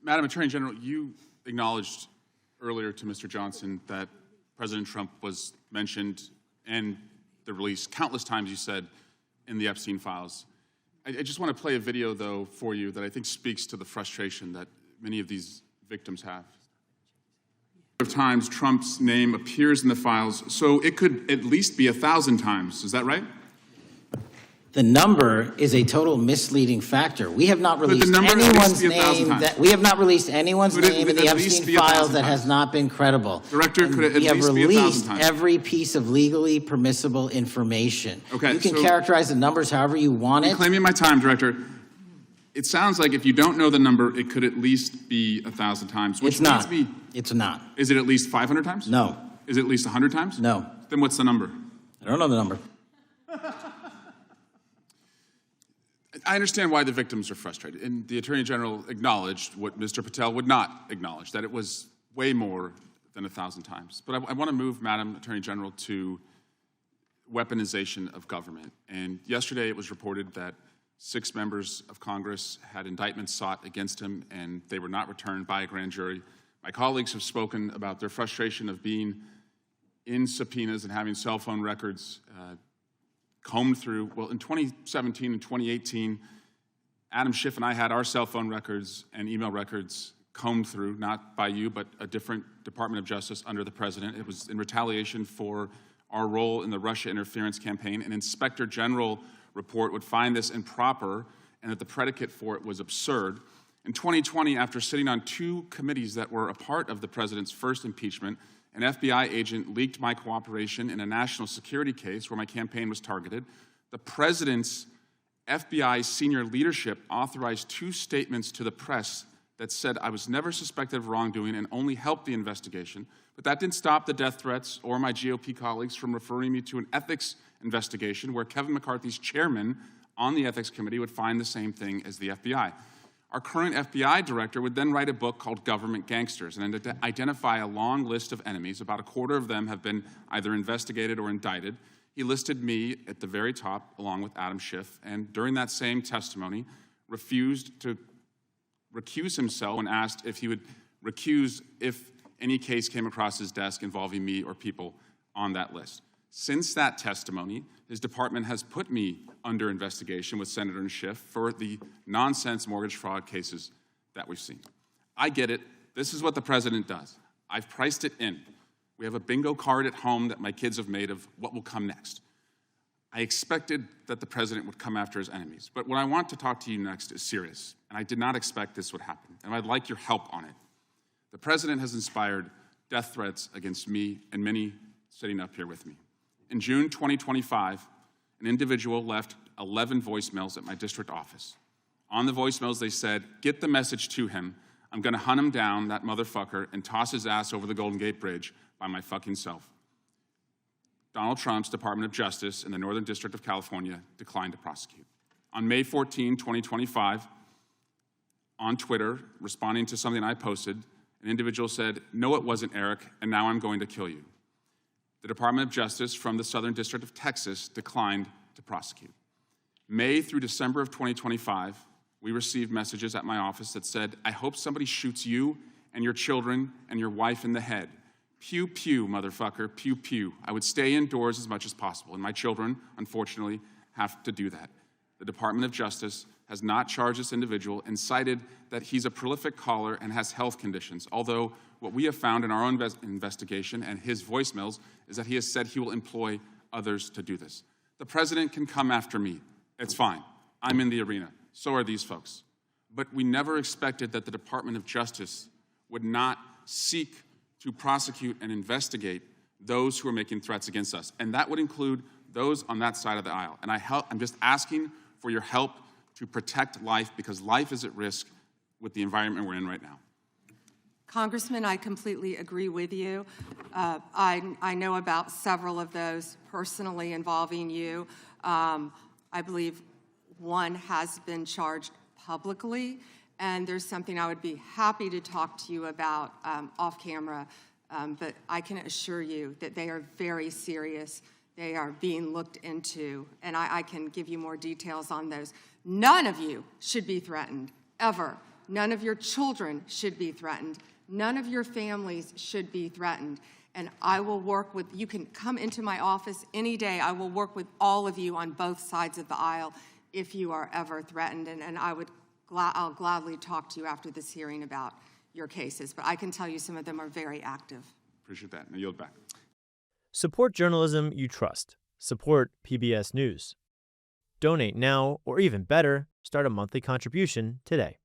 Madam Attorney General, you acknowledged earlier to Mr. Johnson that President Trump was mentioned and the release countless times, you said, in the Epstein files. I just want to play a video, though, for you that I think speaks to the frustration that many of these victims have. Of times Trump's name appears in the files, so it could at least be 1,000 times. Is that right? The number is a total misleading factor. We have not released anyone's name in the Epstein files that has not been credible. Director, could it at least be 1,000 times? We have released every piece of legally permissible information. Okay, you can characterize the numbers however you want it. I'm claiming my time, Director. It sounds like if you don't know the number, it could at least be 1,000 times. Which it's not. It's not. Is it at least 500 times? No. Is it at least 100 times? No. Then what's the number? I don't know the number. I understand why the victims are frustrated, and the Attorney General acknowledged what Mr. Patel would not acknowledge, that it was way more than 1,000 times. But I want to move, Madam Attorney General, to weaponization of government. And yesterday it was reported that 6 members of Congress had indictments sought against him, and they were not returned by a grand jury. My colleagues have spoken about their frustration of being in subpoenas and having cell phone records combed through. Well, in 2017 and 2018, Adam Schiff and I had our cell phone records and email records combed through, not by you, but a different Department of Justice under the President. It was in retaliation for our role in the Russia interference campaign. An Inspector General report would find this improper and that the predicate for it was absurd. In 2020, after sitting on 2 committees that were a part of the President's first impeachment, an FBI agent leaked my cooperation in a national security case where my campaign was targeted. The President's FBI senior leadership authorized 2 statements to the press that said I was never suspected of wrongdoing and only helped the investigation. But that didn't stop the death threats or my GOP colleagues from referring me to an ethics investigation where Kevin McCarthy's chairman on the ethics committee would find the same thing as the FBI. Our current FBI director would then write a book called Government Gangsters and identify a long list of enemies. About a quarter of them have been either investigated or indicted. He listed me at the very top, along with Adam Schiff, and during that same testimony, refused to recuse himself when asked if he would recuse if any case came across his desk involving me or people on that list. Since that testimony, his department has put me under investigation with Senator Schiff for the nonsense mortgage fraud cases that we've seen. I get it. This is what the President does. I've priced it in. We have a bingo card at home that my kids have made of what will come next. I expected that the President would come after his enemies. But what I want to talk to you next is serious, and I did not expect this would happen, and I'd like your help on it. The President has inspired death threats against me and many sitting up here with me. In June 2025, an individual left 11 voicemails at my district office. On the voicemails, they said, "Get the message to him. I'm going to hunt him down, that motherfucker, and toss his ass over the Golden Gate Bridge by my fucking self." Donald Trump's Department of Justice in the Northern District of California declined to prosecute. On May 14, 2025, on Twitter, responding to something I posted, an individual said, "No, it wasn't Eric, and now I'm going to kill you." The Department of Justice from the Southern District of Texas declined to prosecute. May through December of 2025, we received messages at my office that said, "I hope somebody shoots you and your children and your wife in the head. Pew, pew, motherfucker, pew, pew." I would stay indoors as much as possible, and my children, unfortunately, have to do that. The Department of Justice has not charged this individual and cited that he's a prolific caller and has health conditions, although what we have found in our own investigation and his voicemails is that he has said he will employ others to do this. The President can come after me. It's fine. I'm in the arena. So are these folks. But we never expected that the Department of Justice would not seek to prosecute and investigate those who are making threats against us. And that would include those on that side of the aisle. And I'm just asking for your help to protect life, because life is at risk with the environment we're in right now. Congressman, I completely agree with you. I know about several of those personally involving you. I believe one has been charged publicly, and there's something I would be happy to talk to you about off camera, but I can assure you that they are very serious. They are being looked into, and I can give you more details on those. None of you should be threatened, ever, None of your children should be threatened. None of your families should be threatened. And I will work with, you can come into my office any day. I will work with all of you on both sides of the aisle if you are ever threatened. And I'll gladly talk to you after this hearing about your cases. But I can tell you some of them are very active. Appreciate that. Now yield back. Support journalism you trust. Support PBS News. Donate now, or even better, start a monthly contribution today.